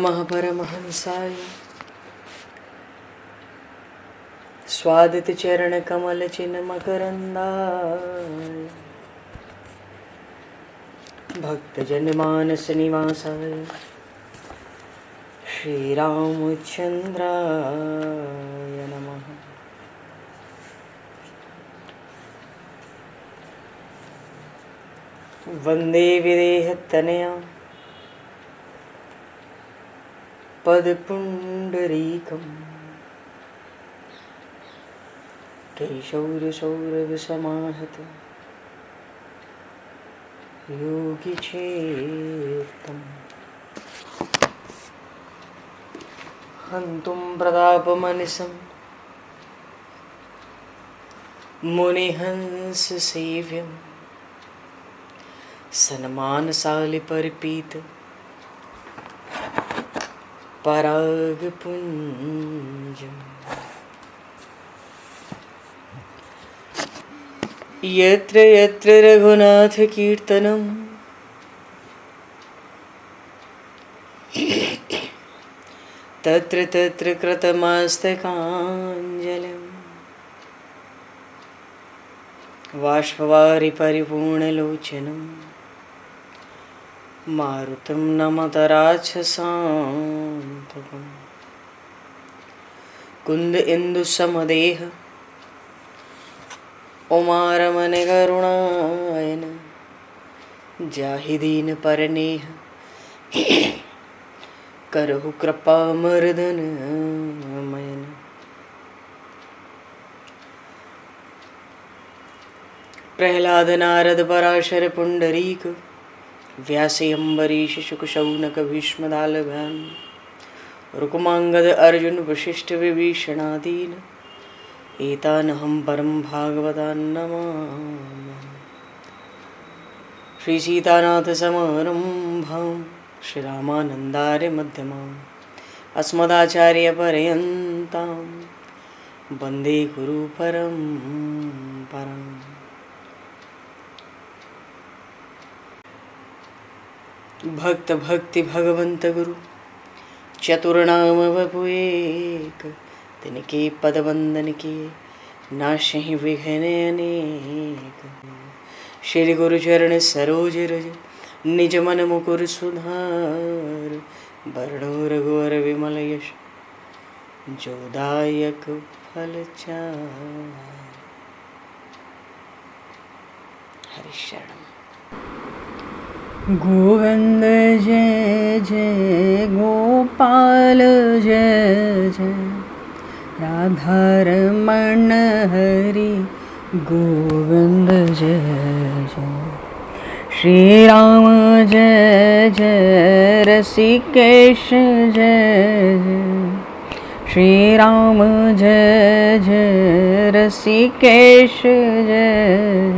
महापरमहंसाय स्वादित चरण कमल चिन्ह मकरंदाय भक्तजन मानस निवासाय श्री रामचंद्राय नमः। वंदे विदेहतनया पदपुंडरीकं केशौरसौरभसमाहत योगिचेतं हन्तुं प्रतापमनिशं मुनिहंससेव्यं सन्मानशालिपरिपीत परागपुञ्जम् यत्र यत्र रघुनाथकीर्तनं तत्र तत्र कृतमस्तकाञ्जलिं बाष्पवारि परिपूर्णलोचनं मारुतं नमत राक्षसान्तकं कुन्द इंदुसमदेह उमारमण करुणायन जाहि दीन परनेह करहु कृपा मर्दन मयन। प्रहलाद नारद पराशर पुंडरीक व्यासे अम्बरीश शुक शौनक भीष्मदालभ्यां रुक्मांगद अर्जुन वशिष्ठ विभीषणादीन एतानहं परं भागवतान् नमामि। श्री सीतानाथ समारंभां श्री रामानन्दार्य मध्यमाम् अस्मदाचार्य पर्यन्तां वन्दे गुरु परम्पराम्। भक्त भक्ति भगवंत गुरु चतुर्नाम वपु एक तिनके पद वंदन के नाशहि विघ्न अनेक। श्री गुरु चरण सरोज रज निज मन मुकुर सुधार वरणो रघुवर विमल यश जोदायक फलचार। हरिशरण। गोविंद जय जय गोपाल जय जय राधारमण हरि गोविंद जय जय। श्री राम जय जय रसिकेश जय जय श्री राम जय जय रसिकेश जय।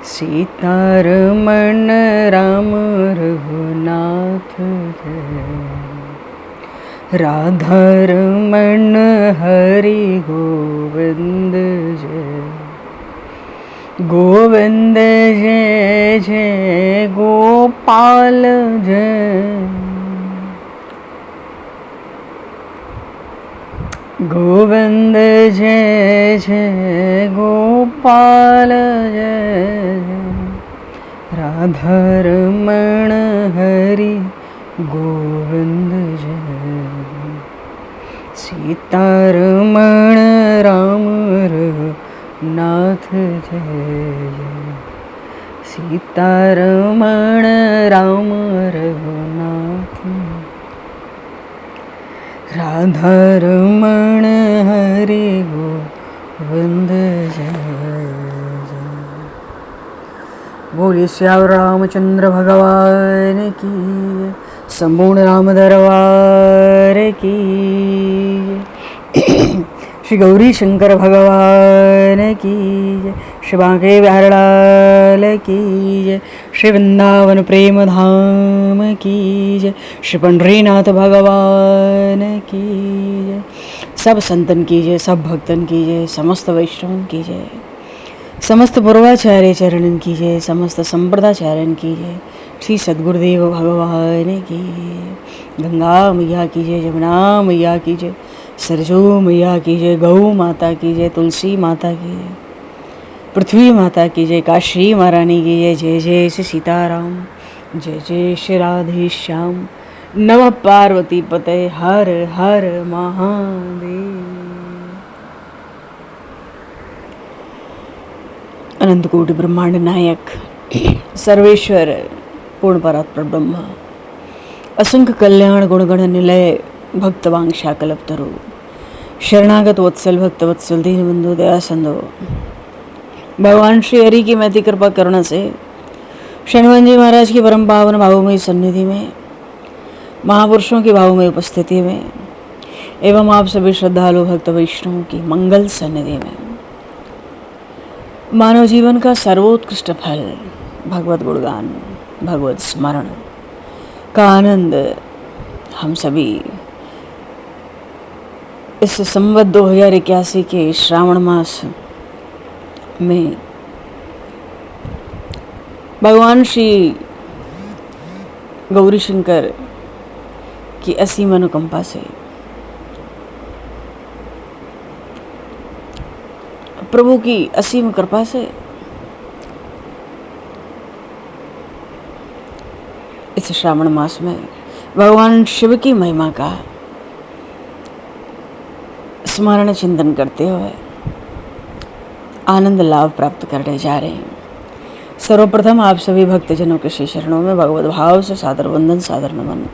सीतारमण राम रघुनाथ जय राधारमण हरि गोविंद जय। गोविंद जय जय गोपाल जय गोविंद जय जय गोपाल जय राधारमण हरि गोविंद जय। सीतारमण राम रघुनाथ जय सीतारमण राम रघुनाथ राधारमण हरि गोविंद जय जय। बोलिए श्याम रामचंद्र भगवान की संपूर्ण राम दरबार की। श्री गौरी शंकर भगवान की जय। श्री बांके बिहारी लाल की जय। श्री वृंदावन प्रेम धाम की जय। श्री पंढरीनाथ भगवान की जय। सब संतन की जय, सब भक्तन की जय, समस्त वैष्णवन की जय, समस्त पूर्वाचार्य चरणन की जय, समस्त संप्रदाचार्यन की जय। श्री सद्गुरुदेव भगवान की। गंगा मैया की जय, जमुना मैया की जय, सरजू मैया की जय, गौ माता की जय, तुलसी माता की जय, पृथ्वी माता की जय, काशी महारानी की जय। जय जय श्री सीताराम, जय जय श्री राधे श्याम। नमः पार्वती पते, हर हर महादेव। अनंत कोटि ब्रह्मांड नायक सर्वेश्वर पूर्ण परात्पर ब्रह्म, असंख्य कल्याण गुणगण निलय, भक्त वांछा कल्पतरु, शरणागत वत्सल भक्त वत्सल दीनबंधु दया सिंधु, भगवान श्री हरि की महती कृपा करुणा से शनिवन जी महाराज की परम पावन भावमयी सन्निधि में, महापुरुषों की भावमयी उपस्थिति में एवं आप सभी श्रद्धालु भक्त वैष्णवों की मंगल सन्निधि में मानव जीवन का सर्वोत्कृष्ट फल भगवत गुणगान, भगवत स्मरण का आनंद हम सभी इस संवत 2081 के श्रावण मास में भगवान श्री गौरी शंकर की असीम अनुकंपा से, प्रभु की असीम कृपा से इस श्रावण मास में भगवान शिव की महिमा का स्मरण चिंतन करते हुए आनंद लाभ प्राप्त करने जा रहे हैं। सर्वप्रथम आप सभी भक्तजनों के श्री चरणों में भगवत भाव से सादर वंदन, सादर नमन।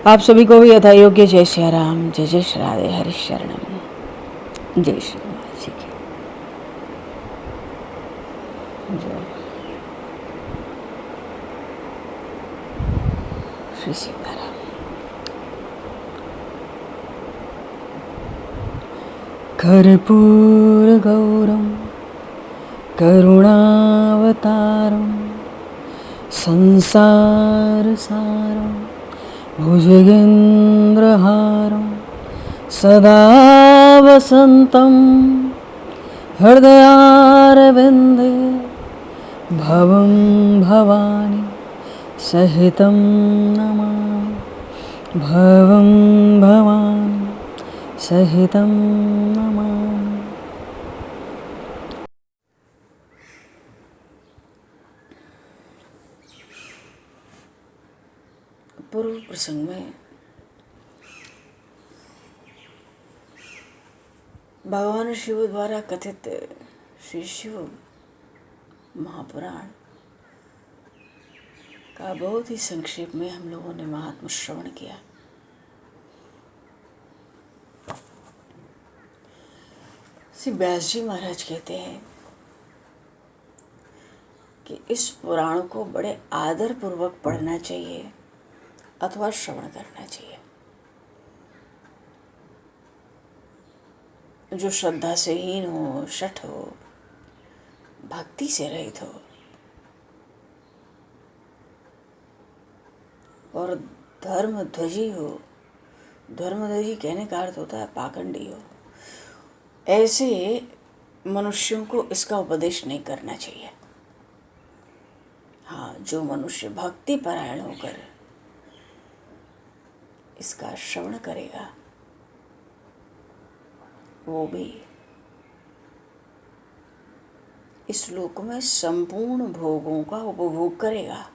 आप सभी को भी यथा योग्य जय श्री राम, जय जय श्री राधे, हरि शरणम, जय श्री राम जी की जय। श्री सीताराम। कर्पूर गौरम करुणावतारम संसार सारम भुजगेन्द्रहारम सदा वसंतं हृदयारविन्दे भवं भवानी सहितं नमामि, भवं भवानी सहितं नमामि। पूर्व प्रसंग में भगवान शिव द्वारा कथित श्री शिव महापुराण का बहुत ही संक्षेप में हम लोगों ने महात्म श्रवण किया। श्री व्यास जी महाराज कहते हैं कि इस पुराण को बड़े आदर पूर्वक पढ़ना चाहिए अथवा श्रवण करना चाहिए। जो श्रद्धा से हीन हो, शठ हो, भक्ति से रहित हो और धर्मध्वजी हो, धर्मध्वजी कहने का अर्थ होता है पाखंडी हो, ऐसे मनुष्यों को इसका उपदेश नहीं करना चाहिए। हाँ, जो मनुष्य भक्ति परायण होकर इसका श्रवण करेगा वो भी इस लोक में संपूर्ण भोगों का उपभोग करेगा।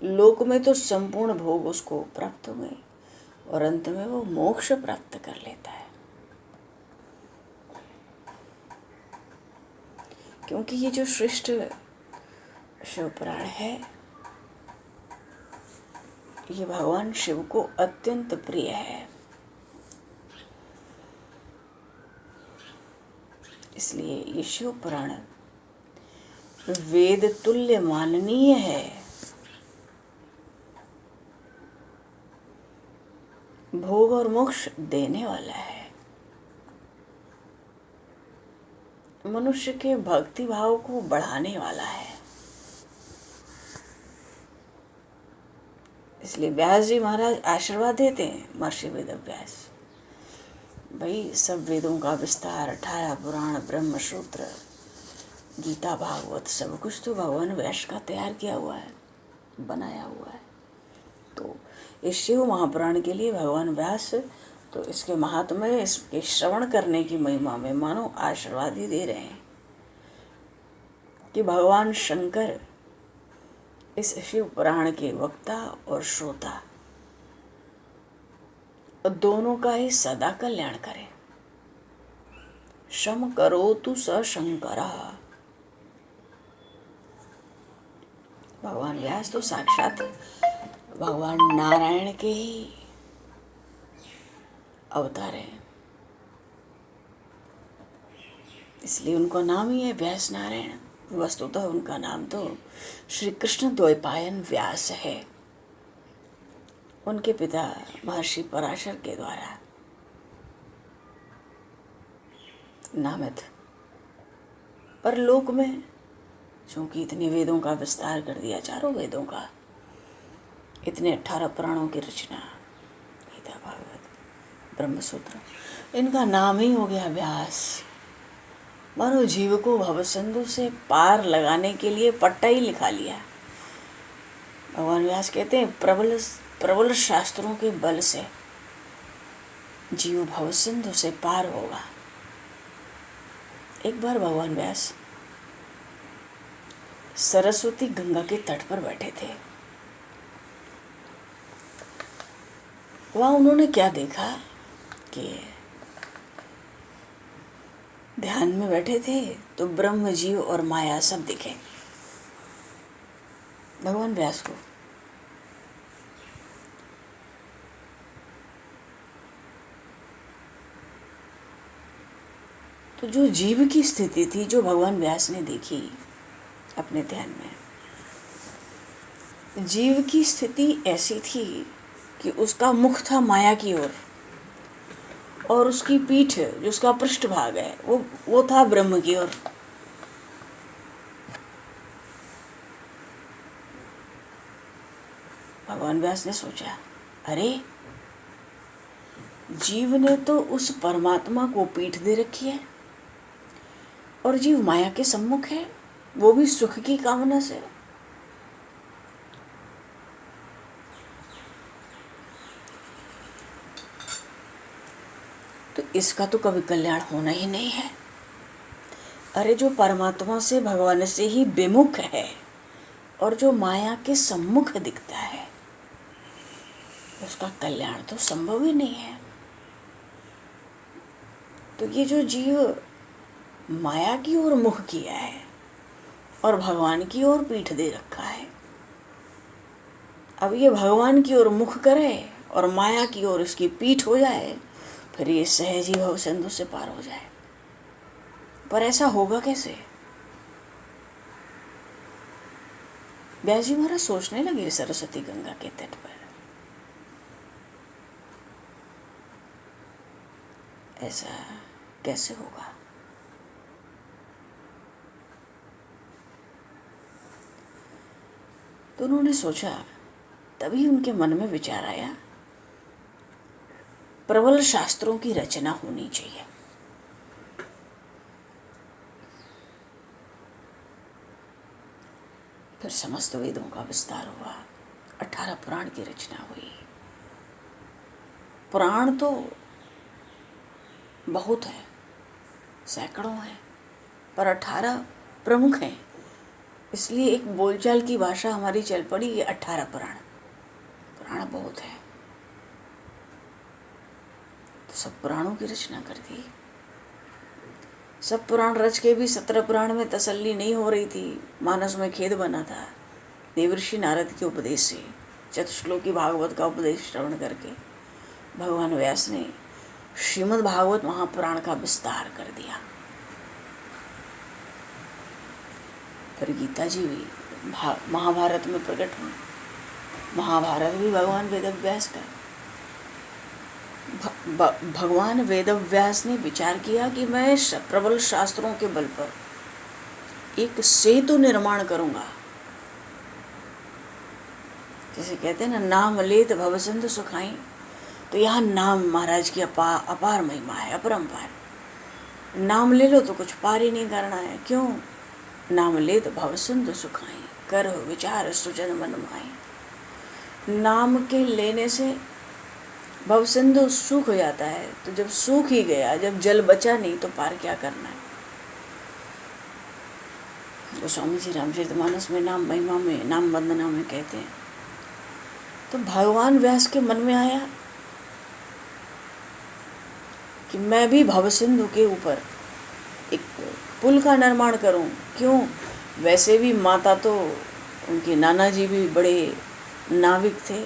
लोक में तो संपूर्ण भोग उसको प्राप्त हुए और अंत में वो मोक्ष प्राप्त कर लेता है। क्योंकि ये जो श्रेष्ठ शिव पुराण है ये भगवान शिव को अत्यंत प्रिय है, इसलिए ये शिव पुराण वेद तुल्य माननीय है। भोग और मोक्ष देने वाला है, मनुष्य के भक्ति भाव को बढ़ाने वाला है। इसलिए व्यास जी महाराज आशीर्वाद देते हैं महर्षि वेदव्यास, भाई सब वेदों का विस्तार, 18 पुराण, ब्रह्म सूत्र, गीता, भागवत सब कुछ तो भगवान व्यास का तैयार किया हुआ है। बनाया हुआ है। तो इस शिव महापुराण के लिए भगवान व्यास तो इसके महात्म्य, इसके श्रवण करने की महिमा में मानो आशीर्वाद ही दे रहे हैं कि भगवान शंकर इस शिव पुराण के वक्ता और श्रोता दोनों का ही सदा कल्याण करें। शम करोतु स शंकरः। भगवान व्यास तो साक्षात भगवान नारायण के ही अवतार हैं, इसलिए उनका नाम ही है व्यास नारायण। वस्तुतः उनका नाम तो श्री कृष्ण द्वैपायन व्यास है, उनके पिता महर्षि पराशर के द्वारा नामित। पर लोक में चूंकि इतने वेदों का विस्तार कर दिया, चारों वेदों का, इतने 18 पुराणों की रचना, गीता, भागवत, ब्रह्मसूत्र, इनका नाम ही हो गया व्यास। मानो जीव को भवसिंधु से पार लगाने के लिए पट्टा ही लिखा लिया। भगवान व्यास कहते हैं प्रबल शास्त्रों के बल से जीव भवसिंधु से पार होगा। एक बार भगवान व्यास सरस्वती गंगा के तट पर बैठे थे। वहाँ उन्होंने क्या देखा कि ध्यान में बैठे थे तो ब्रह्म, जीव और माया सब दिखे भगवान व्यास को। तो जो जीव की स्थिति थी, जो भगवान व्यास ने देखी अपने ध्यान में, जीव की स्थिति ऐसी थी कि उसका मुख था माया की ओर और उसकी पीठ, जो उसका पृष्ठभाग है, वो था ब्रह्म की ओर। भगवान व्यास ने सोचा, अरे जीव ने तो उस परमात्मा को पीठ दे रखी है और जीव माया के सम्मुख है, वो भी सुख की कामना से। तो इसका तो कभी कल्याण होना ही नहीं है। अरे जो परमात्मा से, भगवान से ही विमुख है और जो माया के सम्मुख दिखता है, उसका कल्याण तो संभव ही नहीं है। तो ये जो जीव माया की ओर मुख किया है और भगवान की ओर पीठ दे रखा है, अब ये भगवान की ओर मुख करे और माया की ओर इसकी पीठ हो जाए, फिर ये सहज ही भव सिंधु से पार हो जाए। पर ऐसा होगा कैसे? व्यास जी महाराज सोचने लगे सरस्वती गंगा के तट पर, ऐसा कैसे होगा? तो उन्होंने सोचा, तभी उनके मन में विचार आया, प्रबल शास्त्रों की रचना होनी चाहिए। फिर समस्त वेदों का विस्तार हुआ, 18 पुराण की रचना हुई। पुराण तो बहुत है, सैकड़ों हैं, पर 18 प्रमुख हैं। इसलिए एक बोलचाल की भाषा हमारी चल पड़ी, ये 18 पुराण। पुराण बहुत है, तो सब पुराणों की रचना कर दी। सब पुराण रच के भी 17 पुराण में तसल्ली नहीं हो रही थी, मानस में खेद बना था। देवर्षि नारद के उपदेश से, चतुश्लोकी भागवत का उपदेश श्रवण करके भगवान व्यास ने श्रीमद् भागवत महापुराण का विस्तार कर दिया। फिर गीता जी भी महाभारत में प्रकट हुई। महाभारत भी भगवान वेदव्यास का। भगवान वेदव्यास ने विचार किया कि मैं प्रबल शास्त्रों के बल पर एक सेतु निर्माण करूंगा। जैसे कहते हैं ना, नाम लेत भवसिंधु सुखाई, तो यहाँ नाम महाराज की अपार महिमा है, अपरंपार। नाम ले लो तो कुछ पार ही नहीं करना है। क्यों? नाम लेत भवसिंधु सुखाई। कर विचार सुजन मन माही। नाम के लेने से भवसिंधु सूख हो जाता है, तो जब सूख ही गया, जब जल बचा नहीं, तो पार क्या करना है। तो स्वामी जी रामचरितमानस में नाम महिमा में, नाम वंदना में कहते हैं, तो भगवान व्यास के मन में आया कि मैं भी भवसिंधु के ऊपर एक पुल का निर्माण करूं। क्यों? वैसे भी माता तो, उनके नाना जी भी बड़े नाविक थे,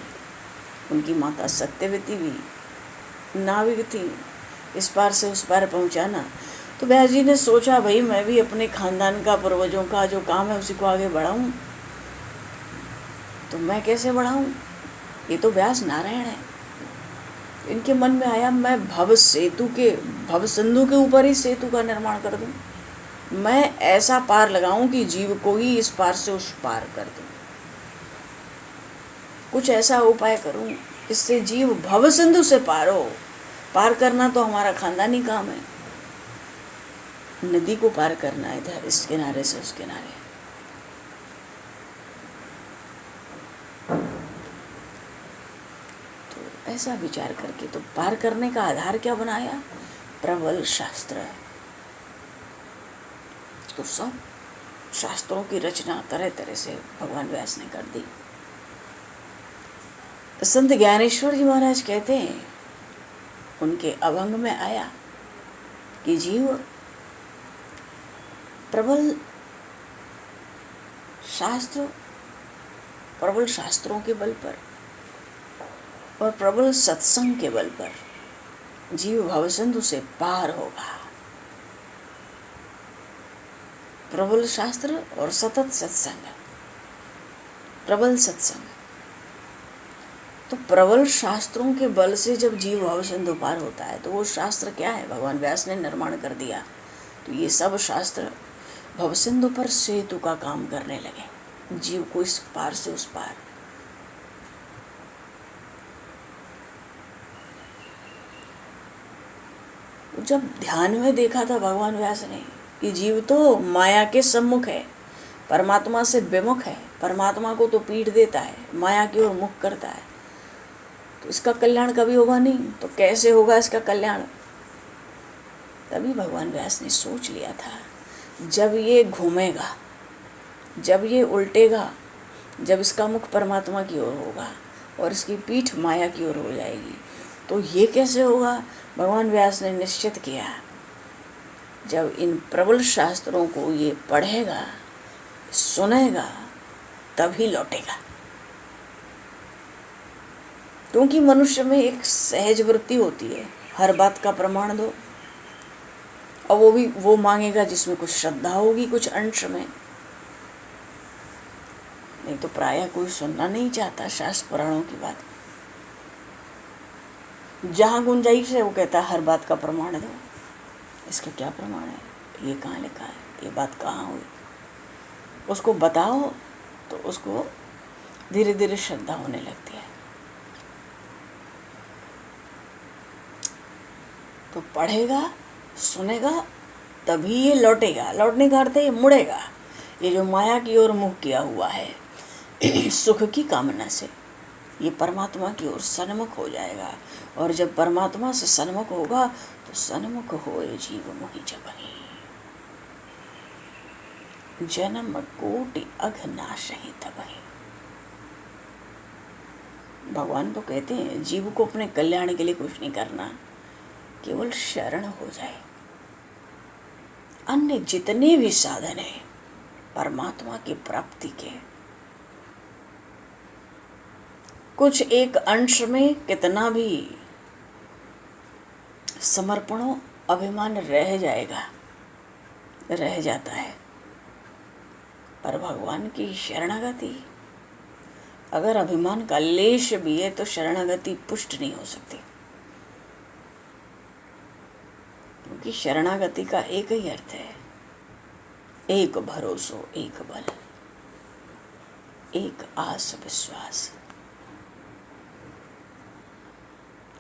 उनकी माता सत्यवती भी नाविक थी, इस पार से उस पार पहुंचाना। तो व्यास जी ने सोचा, भाई मैं भी अपने खानदान का, पूर्वजों का जो काम है उसी को आगे बढ़ाऊं। तो मैं कैसे बढ़ाऊं? ये तो व्यास नारायण है। इनके मन में आया, मैं भव सिंधु के ऊपर ही सेतु का निर्माण कर दूं। मैं ऐसा पार लगाऊं कि जीव को ही इस पार से उस पार कर दूं। कुछ ऐसा उपाय करूं इससे जीव भव सिंधु से पार हो। पार करना तो हमारा खानदानी काम है। नदी को पार करना है, इधर इस किनारे से उस किनारे। तो ऐसा विचार करके तो पार करने का आधार क्या बनाया? प्रबल शास्त्र। तो सब शास्त्रों की रचना तरह तरह से भगवान व्यास ने कर दी। तो संत ज्ञानेश्वर जी महाराज कहते हैं, उनके अभंग में आया कि जीव प्रबल शास्त्रों के बल पर और प्रबल सत्संग के बल पर जीव भवसिंधु से पार होगा। प्रबल शास्त्र और सतत सत्संग, प्रबल सत्संग। तो प्रबल शास्त्रों के बल से जब जीव भवसिंधु पार होता है, तो वो शास्त्र क्या है? भगवान व्यास ने निर्माण कर दिया। तो ये सब शास्त्र भवसिंधु पर सेतु का काम करने लगे, जीव को इस पार से उस पार। जब ध्यान में देखा था भगवान व्यास ने कि जीव तो माया के सम्मुख है, परमात्मा से विमुख है, परमात्मा को तो पीठ देता है, माया की ओर मुख करता है, तो इसका कल्याण कभी होगा नहीं। तो कैसे होगा इसका कल्याण? तभी भगवान व्यास ने सोच लिया था, जब ये घूमेगा, जब ये उल्टेगा, जब इसका मुख परमात्मा की ओर होगा और इसकी पीठ माया की ओर हो जाएगी, तो ये कैसे होगा? भगवान व्यास ने निश्चित किया, जब इन प्रबल शास्त्रों को ये पढ़ेगा, सुनेगा, तभी लौटेगा। क्योंकि मनुष्य में एक सहज वृत्ति होती है, हर बात का प्रमाण दो, और वो भी वो मांगेगा जिसमें कुछ श्रद्धा होगी, कुछ अंश में। नहीं तो प्रायः कोई सुनना नहीं चाहता शास्त्र पुराणों की बात। जहाँ गुंजाइश है वो कहता है हर बात का प्रमाण दो। इसका क्या प्रमाण है? ये कहाँ लिखा है? ये बात कहाँ हुई? उसको बताओ तो उसको धीरे धीरे श्रद्धा होने लगती है। तो पढ़ेगा, सुनेगा, तभी ये लौटेगा। लौटने का अर्थ है ये मुड़ेगा। ये जो माया की ओर मुख किया हुआ है सुख की कामना से, ये परमात्मा की ओर सन्मुख हो जाएगा। और जब परमात्मा से सन्मुख होगा तो सन्मुख होए जीव मोहि जबहि, जन्म कोटि अघ नाशहि तबहि। भगवान तो कहते हैं जीव को अपने कल्याण के लिए कुछ नहीं करना, केवल शरण हो जाए। अन्य जितने भी साधन है परमात्मा की प्राप्ति के, कुछ एक अंश में कितना भी समर्पणों अभिमान रह जाएगा, रह जाता है, पर भगवान की शरणागति, अगर अभिमान का लेश भी है तो शरणागति पुष्ट नहीं हो सकती। क्योंकि शरणागति का एक ही अर्थ है, एक भरोसो, एक बल, एक आस विश्वास,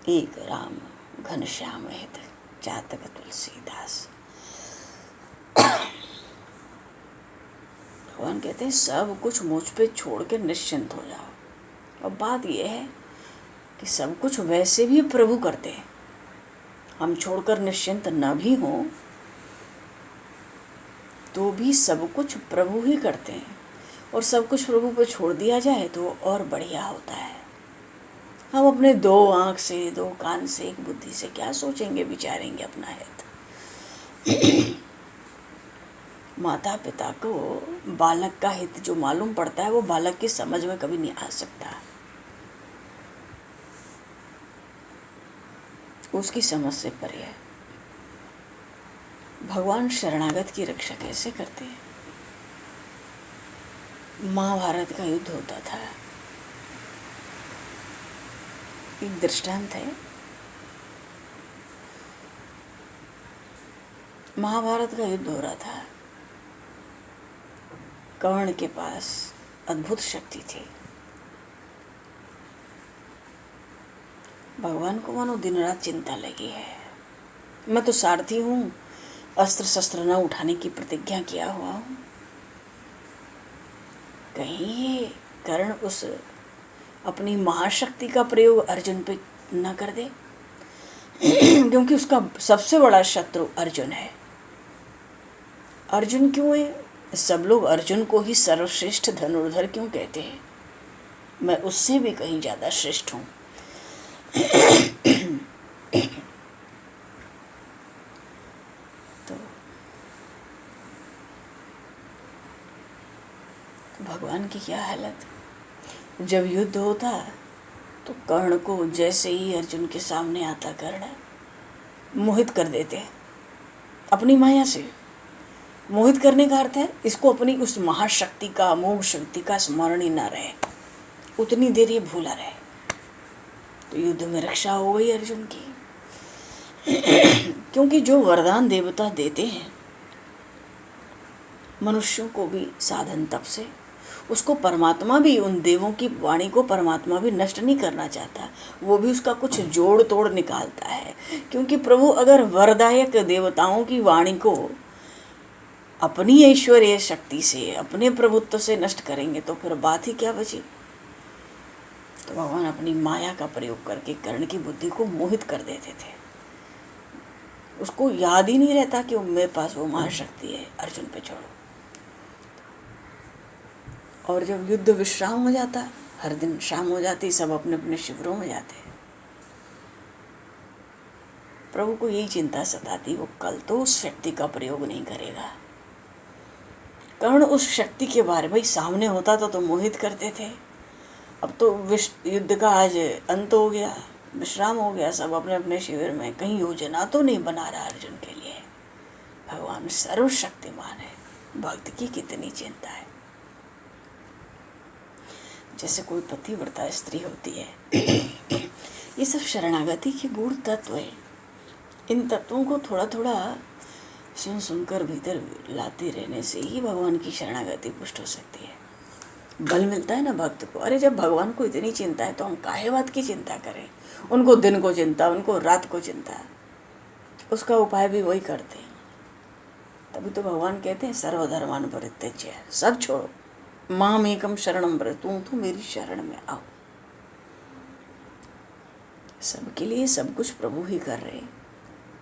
एक राम घनश्याम हित जातक तुलसीदास। भगवान कहते हैं सब कुछ मुझ पे छोड़ के निश्चिंत हो जाओ। अब बात यह है कि सब कुछ वैसे भी प्रभु करते हैं, हम छोड़कर निश्चिंत न भी हों तो भी सब कुछ प्रभु ही करते हैं, और सब कुछ प्रभु पर छोड़ दिया जाए तो और बढ़िया होता है। हम अपने 2 आँख से, 2 कान से, 1 बुद्धि से क्या सोचेंगे विचारेंगे अपना हित। माता पिता को बालक का हित जो मालूम पड़ता है वो बालक की समझ में कभी नहीं आ सकता, उसकी समझ से परे है। भगवान शरणागत की रक्षा कैसे करते हैं? महाभारत का युद्ध होता था, एक दृष्टांत है। महाभारत का युद्ध हो रहा था, कर्ण के पास अद्भुत शक्ति थी। भगवान को मानो दिन रात चिंता लगी है, मैं तो सारथी हूँ, अस्त्र शस्त्र न उठाने की प्रतिज्ञा किया हुआ हूँ, कहीं ये कर्ण उस अपनी महाशक्ति का प्रयोग अर्जुन पे न कर दे। क्योंकि उसका सबसे बड़ा शत्रु अर्जुन है। अर्जुन क्यों है? सब लोग अर्जुन को ही सर्वश्रेष्ठ धनुर्धर क्यों कहते हैं? मैं उससे भी कहीं ज़्यादा श्रेष्ठ हूँ। तो भगवान की क्या हालत, जब युद्ध होता तो कर्ण को जैसे ही अर्जुन के सामने आता कर्ण मोहित कर देते अपनी माया से। मोहित करने का अर्थ है इसको अपनी उस महाशक्ति का, अमोघ शक्ति का स्मरण ही ना रहे, उतनी देर ये भूला रहे। तो युद्ध में रक्षा हो गई अर्जुन की। क्योंकि जो वरदान देवता देते हैं मनुष्यों को भी साधन तप से, उसको परमात्मा भी, उन देवों की वाणी को परमात्मा भी नष्ट नहीं करना चाहता, वो भी उसका कुछ जोड़ तोड़ निकालता है। क्योंकि प्रभु अगर वरदायक देवताओं की वाणी को अपनी ऐश्वर्य शक्ति से, अपने प्रभुत्व से नष्ट करेंगे तो फिर बात ही क्या बची। तो भगवान अपनी माया का प्रयोग करके कर्ण की बुद्धि को मोहित कर देते थे। उसको याद ही नहीं रहता कि मेरे पास वो महाशक्ति है, अर्जुन पे छोड़ो। और जब युद्ध विश्राम हो जाता, हर दिन शाम हो जाती, सब अपने अपने शिविरों में जाते, प्रभु को यही चिंता सताती, वो कल तो उस शक्ति का प्रयोग नहीं करेगा। कर्ण उस शक्ति के बारे में सामने होता तो मोहित करते थे। अब तो युद्ध का आज अंत हो गया, विश्राम हो गया, सब अपने अपने शिविर में, कहीं योजना तो नहीं बना रहा अर्जुन के लिए। भगवान सर्वशक्तिमान है, भक्त की कितनी चिंता है। जैसे कोई पतिव्रता स्त्री होती है, ये सब शरणागति के गूढ़ तत्व है। इन तत्वों को थोड़ा थोड़ा सुनकर भीतर लाते रहने से ही भगवान की शरणागति पुष्ट हो सकती है, बल मिलता है ना भक्त को। अरे जब भगवान को इतनी चिंता है तो हम काहे बात की चिंता करें? उनको दिन को चिंता, उनको रात को चिंता, उसका उपाय भी वही करते हैं। तभी तो भगवान कहते हैं सर्वधर्मान परित्यज्य, सब छोड़ो, माम एकम शरणम व्रज, तू मेरी शरण में आओ। सबके लिए सब कुछ प्रभु ही कर रहे हैं,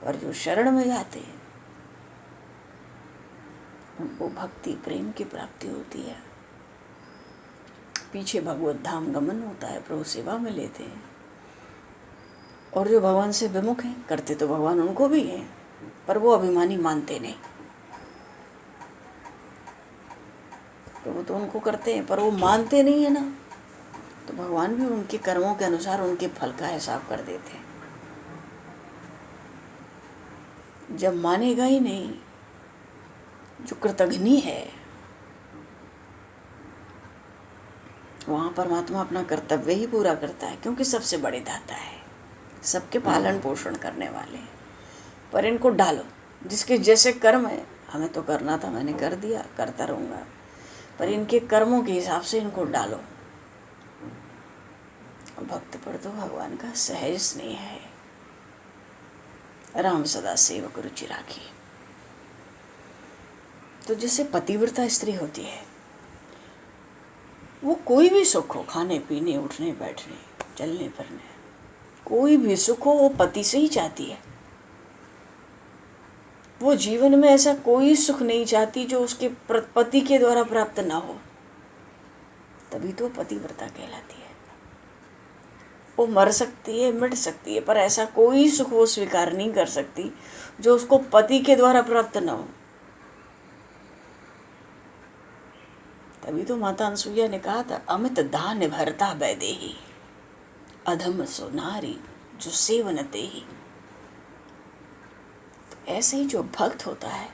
पर जो शरण में जाते हैं उनको भक्ति प्रेम की प्राप्ति होती है। पीछे भगवत धाम गमन होता है, प्रभु सेवा में लेते हैं। और जो भगवान से विमुख हैं, करते तो भगवान उनको भी हैं, पर वो अभिमानी मानते नहीं। प्रभु तो उनको करते हैं पर वो मानते नहीं है ना, तो भगवान भी उनके कर्मों के अनुसार उनके फल का हिसाब कर देते हैं। जब मानेगा ही नहीं, जो कृतघ्नि है, वहाँ परमात्मा अपना कर्तव्य ही पूरा करता है, क्योंकि सबसे बड़े दाता है, सबके पालन पोषण करने वाले। पर इनको डालो, जिसके जैसे कर्म है, हमें तो करना था, मैंने कर दिया, करता रहूँगा, पर इनके कर्मों के हिसाब से इनको डालो। भक्त पर तो भगवान का सहज स्नेह है। राम सदा सेवक रुचि राखी। तो जैसे पतिव्रता स्त्री होती है, वो कोई भी सुख हो, खाने पीने, उठने बैठने, चलने फिरने, कोई भी सुख हो, वो पति से ही चाहती है। वो जीवन में ऐसा कोई सुख नहीं चाहती जो उसके पति के द्वारा प्राप्त ना हो, तभी तो पतिव्रता कहलाती है। वो मर सकती है, मिट सकती है, पर ऐसा कोई सुख वो स्वीकार नहीं कर सकती जो उसको पति के द्वारा प्राप्त ना हो। तभी तो माता अनसुईया ने कहा था, अमित दान भरता वैदेही, अधम सो नारी जो सेवन तेहि। तो ऐसे ही जो भक्त होता है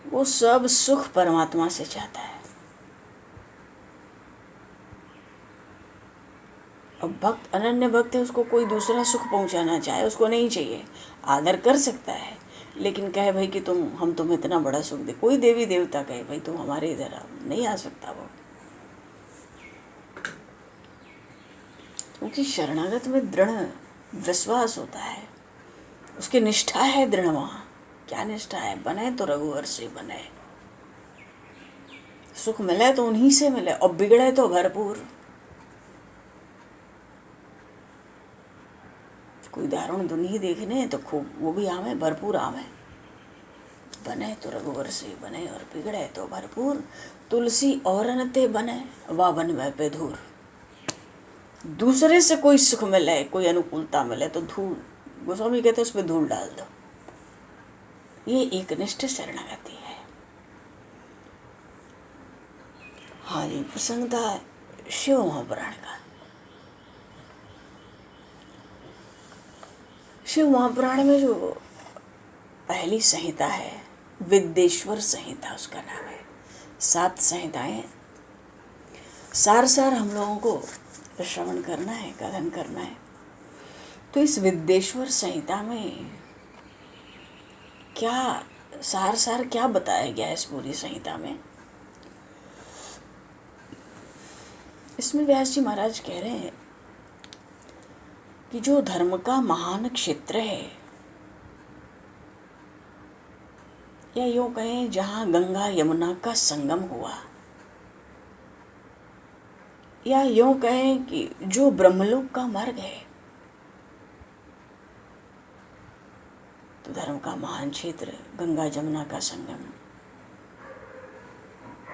वो सब सुख परमात्मा से चाहता है। अब भक्त अनन्य भक्त है, उसको कोई दूसरा सुख पहुंचाना चाहे उसको नहीं चाहिए, आदर कर सकता है, लेकिन कहे भाई कि हम तुम्हें इतना बड़ा सुख दे, कोई देवी देवता कहे भाई तुम हमारे इधर आओ, नहीं आ सकता वो, क्योंकि शरणागत में दृढ़ विश्वास होता है, उसकी निष्ठा है दृढ़। वहाँ क्या निष्ठा है, बने तो रघुवर से बने, सुख मिले तो उन्हीं से मिले और बिगड़े तो भरपूर। कोई दारुण दुनिया देखने तो खूब वो भी आवे, भरपूर आवे, बने तो रघुवर से बने और बिगड़े तो भरपूर। तुलसी औरन ते बने वा बन वह पे धूर। दूसरे से कोई सुख मिले, कोई अनुकूलता मिले तो धूल, गोस्वामी कहते उस पर धूल डाल दो। ये एक निष्ठ शरणागति है। हाँ जी, प्रसंग था शिव महापुराण का। शिव महापुराण में जो पहली संहिता है, विद्येश्वर संहिता उसका नाम है। 7 संहिताएं, सार सार हम लोगों को श्रवण करना है, कथन करना है। तो इस विद्येश्वर संहिता में क्या सार सार क्या बताया गया है इस पूरी संहिता में? इसमें व्यास जी महाराज कह रहे हैं कि जो धर्म का महान क्षेत्र है, या यूँ कहें जहाँ गंगा यमुना का संगम हुआ, या यूँ कहें कि जो ब्रह्मलोक का मार्ग है, तो धर्म का महान क्षेत्र गंगा जमुना का संगम,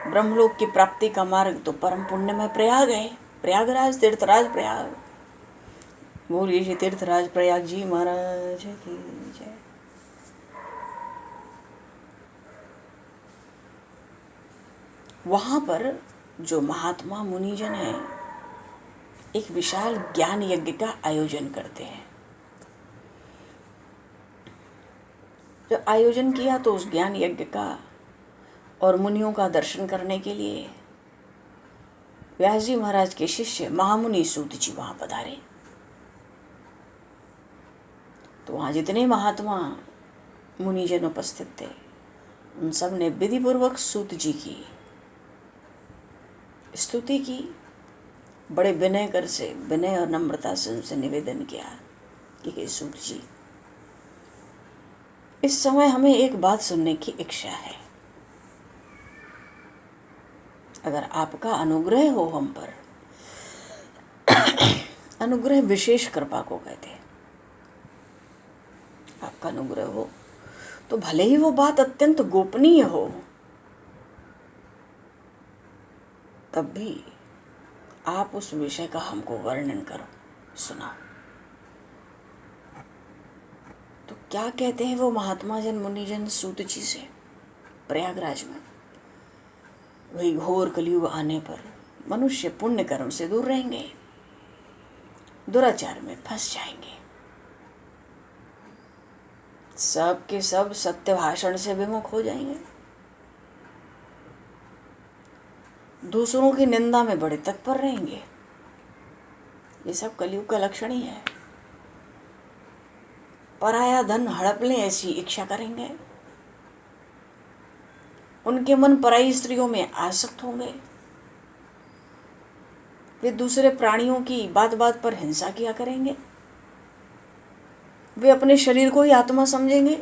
ब्रह्मलोक की प्राप्ति का मार्ग तो परम पुण्य में प्रयाग है, प्रयागराज, तीर्थराज प्रयाग। बोलिए जी तीर्थराज प्रयाग जी महाराज की जय। वहाँ पर जो महात्मा मुनिजन हैं एक विशाल ज्ञान यज्ञ का आयोजन करते हैं। जब आयोजन किया तो उस ज्ञान यज्ञ का और मुनियों का दर्शन करने के लिए व्यास जी महाराज के शिष्य महामुनि सूत जी वहाँ पधारे। तो वहाँ जितने महात्मा मुनिजन उपस्थित थे उन सब ने विधिपूर्वक सूत जी की स्तुति की, बड़े विनय कर से, विनय और नम्रता से उनसे निवेदन किया कि हे सूत जी, इस समय हमें एक बात सुनने की इच्छा है। अगर आपका अनुग्रह हो हम पर, अनुग्रह विशेष कृपा को कहते हैं, आपका अनुग्रह हो तो भले ही वो बात अत्यंत गोपनीय हो, तब भी आप उस विषय का हमको वर्णन करो, सुनाओ। तो क्या कहते हैं वो महात्मा जन मुनिजन सूत जी से प्रयागराज में? वही घोर कलयुग आने पर मनुष्य पुण्य कर्म से दूर रहेंगे, दुराचार में फंस जाएंगे, सब के सब सत्य भाषण से विमुख हो जाएंगे, दूसरों की निंदा में बड़े तत्पर रहेंगे। ये सब कलयुग का लक्षण ही है। पराया धन हड़प लें ऐसी इच्छा करेंगे, उनके मन पराई स्त्रियों में आसक्त होंगे, वे दूसरे प्राणियों की बात बात पर हिंसा किया करेंगे, वे अपने शरीर को ही आत्मा समझेंगे,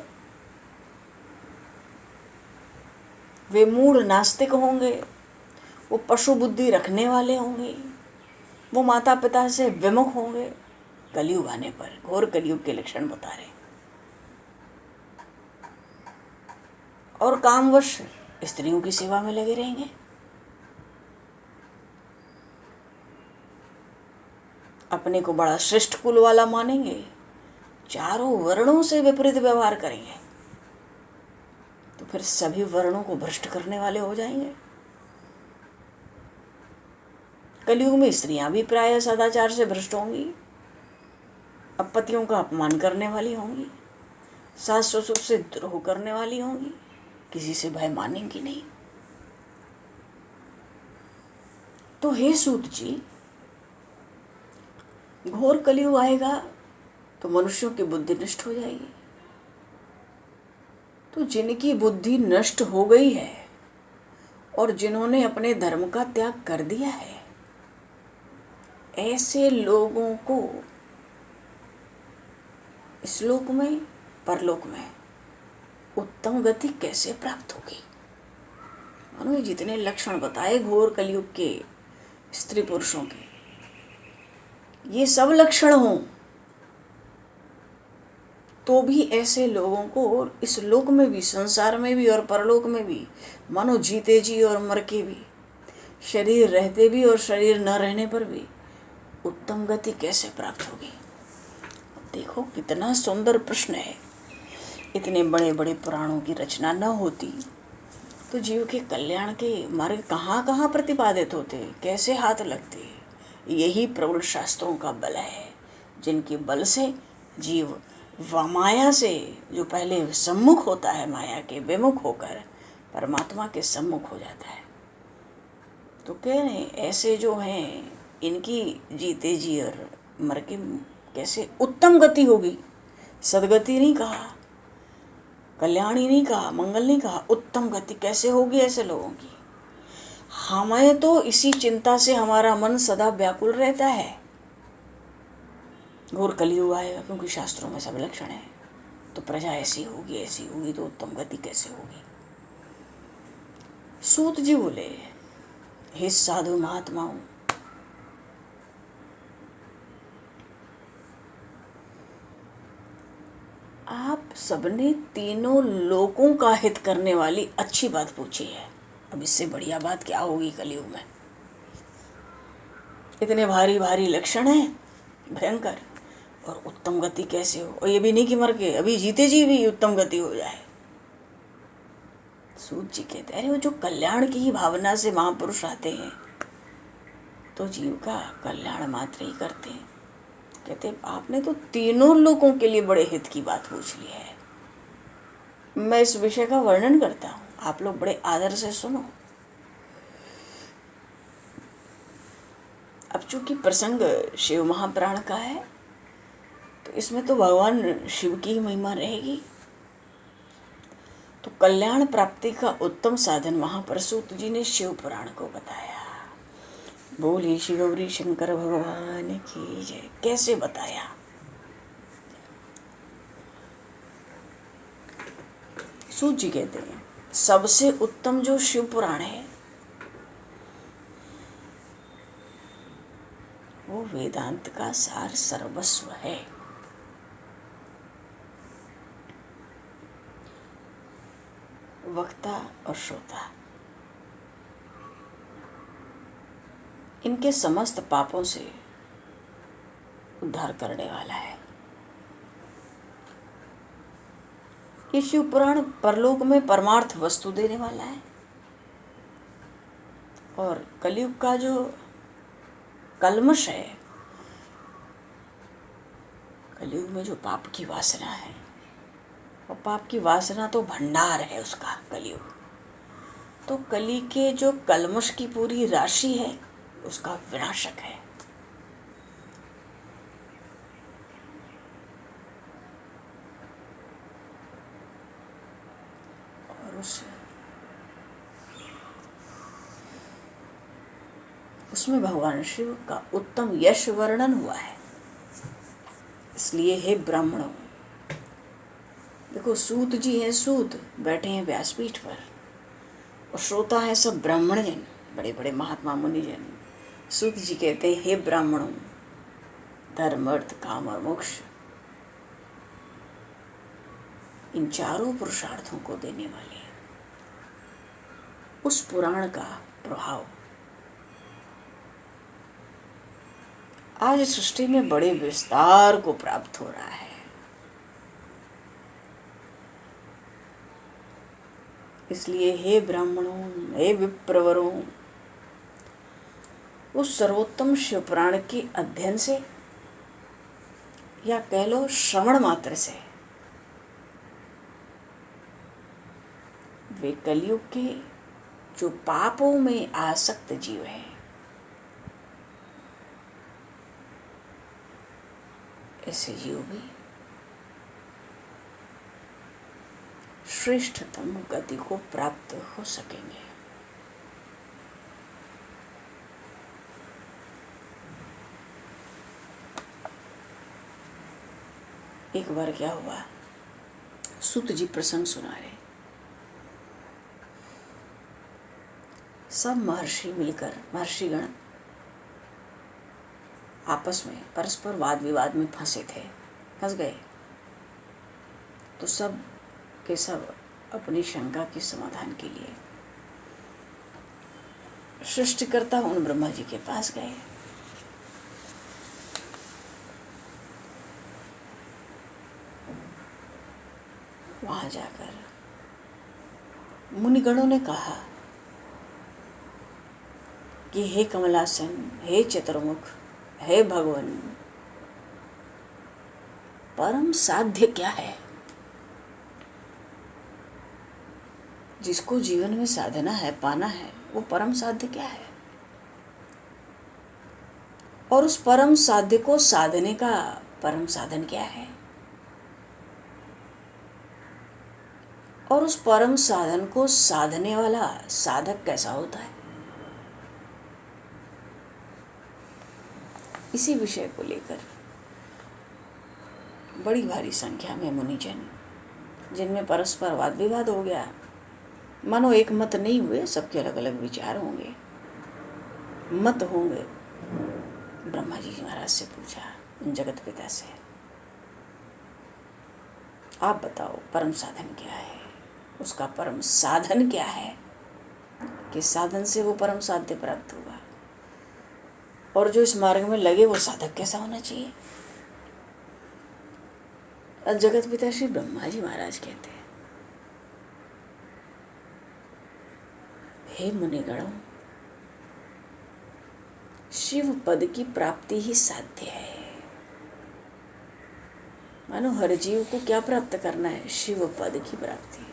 वे मूढ़ नास्तिक होंगे, वो पशु बुद्धि रखने वाले होंगे, वो माता पिता से विमुख होंगे। कलयुग आने पर घोर कलयुग के लक्षण बता रहे। और कामवश स्त्रियों की सेवा में लगे रहेंगे। अपने को बड़ा श्रेष्ठ कुल वाला मानेंगे, चारों वर्णों से विपरीत व्यवहार करेंगे, तो फिर सभी वर्णों को भ्रष्ट करने वाले हो जाएंगे। कलयुग में स्त्रियां भी प्रायः सदाचार से भ्रष्ट होंगी, अब पतियों का अपमान करने वाली होंगी, सास ससुर से द्रोह करने वाली होंगी, किसी से भय मानेंगी नहीं। तो हे सूत जी, घोर कलयुग आएगा तो मनुष्यों की बुद्धि नष्ट हो जाएगी। तो जिनकी बुद्धि नष्ट हो गई है और जिन्होंने अपने धर्म का त्याग कर दिया है, ऐसे लोगों को इस लोक में परलोक में उत्तम गति कैसे प्राप्त होगी? मानो जितने लक्षण बताए घोर कलयुग के स्त्री पुरुषों के, ये सब लक्षण हों तो भी ऐसे लोगों को इस लोक में भी, संसार में भी और परलोक में भी, मानो जीते जी और मर के भी, शरीर रहते भी और शरीर न रहने पर भी उत्तम गति कैसे प्राप्त होगी? देखो कितना सुंदर प्रश्न है। इतने बड़े बड़े पुराणों की रचना न होती तो जीव के कल्याण के मार्ग कहाँ कहाँ प्रतिपादित होते, कैसे हाथ लगते। यही प्रबल शास्त्रों का बल है, जिनके बल से जीव माया से, जो पहले सम्मुख होता है माया के, विमुख होकर परमात्मा के सम्मुख हो जाता है। तो कह रहे ऐसे जो हैं, इनकी जीते जी और मर के कैसे उत्तम गति होगी। सदगति नहीं कहा, कल्याण ही नहीं कहा, मंगल नहीं कहा, उत्तम गति कैसे होगी ऐसे लोगों की। हमें तो इसी चिंता से हमारा मन सदा व्याकुल रहता है। घोर कलयुग आएगा क्योंकि शास्त्रों में सब लक्षण है, तो प्रजा ऐसी होगी तो उत्तम गति कैसे होगी? सूत जी बोले, हे साधु महात्माओं, आप सबने तीनों लोकों का हित करने वाली अच्छी बात पूछी है। अब इससे बढ़िया बात क्या होगी कलयुग में? इतने भारी भारी लक्षण हैं भयंकर, और उत्तम गति कैसे हो? और ये भी नहीं कि मर के, अभी जीते जी भी उत्तम गति हो जाए। सूत जी कहते हैं, अरे वो जो कल्याण की ही भावना से महापुरुष आते हैं तो जीव का कल्याण मात्र ही करते हैं। कहते आपने तो तीनों लोगों के लिए बड़े हित की बात पूछ ली है। मैं इस विषय का वर्णन करता हूँ, आप लोग बड़े आदर से सुनो। अब चूंकि प्रसंग शिव महापुराण का है तो इसमें तो भगवान शिव की ही महिमा रहेगी। तो कल्याण प्राप्ति का उत्तम साधन वहाँ पर सूत जी ने शिव पुराण को बताया। बोले श्री गौरी शंकर भगवान की जय। कैसे बताया? सूत जी कहते हैं सबसे उत्तम जो शिव पुराण है वो वेदांत का सार सर्वस्व है। वक्ता और श्रोता इनके समस्त पापों से उद्धार करने वाला है। ये शिव पुराण परलोक में परमार्थ वस्तु देने वाला है, और कलयुग का जो कल्मश है, कलयुग में जो पाप की वासना है, और पाप की वासना तो भंडार है उसका कलयुग। तो कली के जो कल्मश की पूरी राशि है उसका विनाशक है। और उसमें भगवान शिव का उत्तम यश वर्णन हुआ है। इसलिए हे ब्राह्मणों, देखो सूत जी हैं, सूत बैठे हैं व्यासपीठ पर, और श्रोता है सब ब्राह्मण जन बड़े बड़े महात्मा मुनिजन। सूत जी कहते हैं, हे ब्राह्मणों, धर्म अर्थ काम और मोक्ष, इन चारों पुरुषार्थों को देने वाले उस पुराण का प्रभाव आज सृष्टि में बड़े विस्तार को प्राप्त हो रहा है। इसलिए हे ब्राह्मणों, हे विप्रवरों, उस सर्वोत्तम शिव पुराण के अध्ययन से या कह लो श्रवण मात्र से वे कलयुग के जो पापों में आसक्त जीव हैं, ऐसे जीव भी श्रेष्ठतम गति को प्राप्त हो सकेंगे। एक बार क्या हुआ, सूत जी प्रसंग सुना रहे। सब महर्षि मिलकर, महर्षिगण आपस में परस्पर वाद विवाद में फंस गए। तो सब के सब अपनी शंका के समाधान के लिए सृष्टिकर्ता उन ब्रह्मा जी के पास गए। वहां जाकर मुनिगणों ने कहा कि हे कमलासन, हे चतुर्मुख, हे भगवान, परम साध्य क्या है? जिसको जीवन में साधना है, पाना है, वो परम साध्य क्या है? और उस परम साध्य को साधने का परम साधन क्या है? और उस परम साधन को साधने वाला साधक कैसा होता है? इसी विषय को लेकर बड़ी भारी संख्या में मुनिजन, जिनमें परस्पर वाद विवाद हो गया, मानो एक मत नहीं हुए, सबके अलग अलग विचार होंगे, मत होंगे। ब्रह्मा जी महाराज से पूछा, उन जगत पिता से, आप बताओ परम साधन क्या है? उसका परम साधन क्या है? कि साधन से वो परम साध्य प्राप्त होगा। और जो इस मार्ग में लगे वो साधक कैसा होना चाहिए? जगत पिता श्री ब्रह्मा जी महाराज कहते हैं, हे मुनिगणों, शिव पद की प्राप्ति ही साध्य है। मानो हर जीव को क्या प्राप्त करना है? शिव पद की प्राप्ति।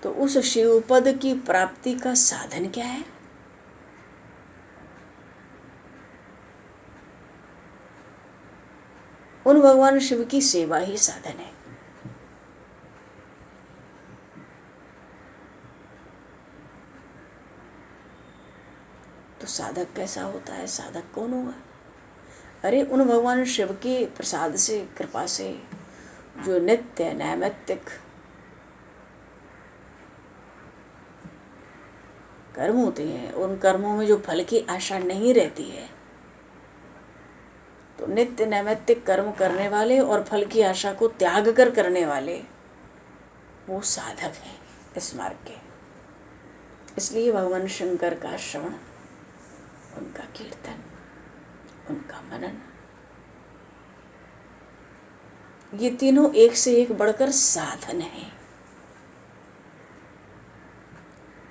तो उस शिव पद की प्राप्ति का साधन क्या है? उन भगवान शिव की सेवा ही साधन है। तो साधक कैसा होता है? साधक कौन होगा? अरे उन भगवान शिव के प्रसाद से, कृपा से जो नित्य नैमित्तिक कर्म होते हैं, उन कर्मों में जो फल की आशा नहीं रहती है, तो नित्य नैमित्तिक कर्म करने वाले और फल की आशा को त्याग कर करने वाले वो साधक हैं इस मार्ग के। इसलिए भगवान शंकर का श्रवण, उनका कीर्तन, उनका मनन, ये तीनों एक से एक बढ़कर साधन हैं।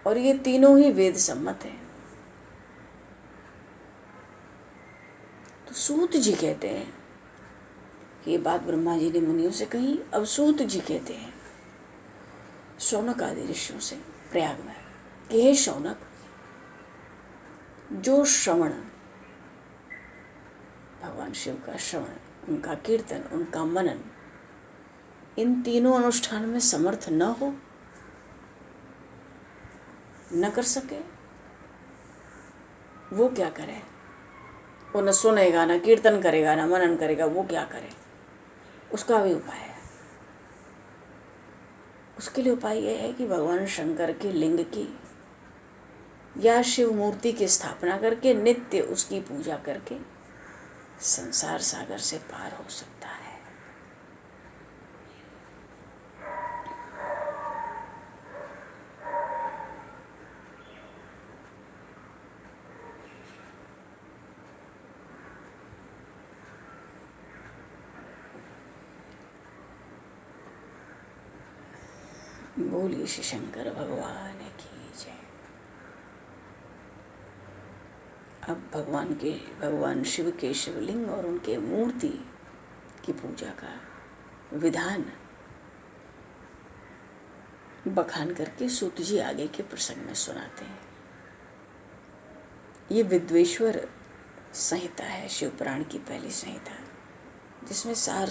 और ये तीनों ही वेद सम्मत हैं। तो सूत जी कहते हैं कि ये बात ब्रह्मा जी ने मुनियों से कही। अब सूत जी कहते हैं शौनक आदि ऋषियों से प्रयाग में कि हे शौनक, जो श्रवण, भगवान शिव का श्रवण, उनका कीर्तन, उनका मनन, इन तीनों अनुष्ठान में समर्थ न हो, न कर सके, वो क्या करे? वो न सुनेगा, न कीर्तन करेगा, न मनन करेगा, वो क्या करे? उसका भी उपाय है। उसके लिए उपाय यह है कि भगवान शंकर के लिंग की या शिव मूर्ति की स्थापना करके नित्य उसकी पूजा करके संसार सागर से पार हो सकता है। बोलिए श्री शंकर भगवान की जय। अब भगवान शिव के शिवलिंग और उनके मूर्ति की पूजा का विधान बखान करके सूत जी आगे के प्रसंग में सुनाते हैं। ये विद्वेश्वर संहिता है, शिव पुराण की पहली संहिता, जिसमें सार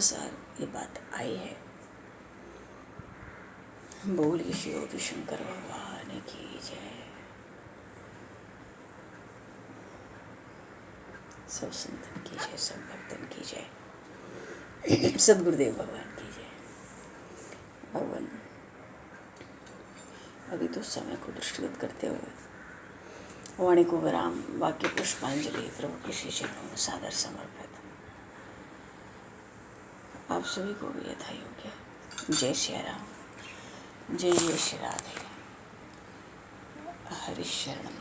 ये बात आई है। बोलिए श्री शंकर भगवान की जय। सब संतन की जय, सब भक्तन की जय, सदगुरुदेव भगवान की जय। भगवान अभी तो समय को दृष्टिगत करते हुए वाणी को विराम, वाक्य पुष्पांजलि प्रभु के श्री चरणों में सादर समर्पित। आप सभी को भी यथा योग्य जय श्री राम, जय जय श्री राधे, हरि शरणम,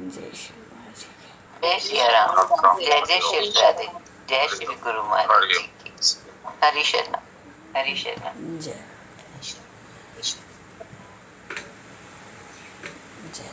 जय श्री महाराज की, जय श्री राम, जय जय श्री राधे, जय श्री गुरु महाराज जी की, हरि शरण, हरि शरण, जय जय।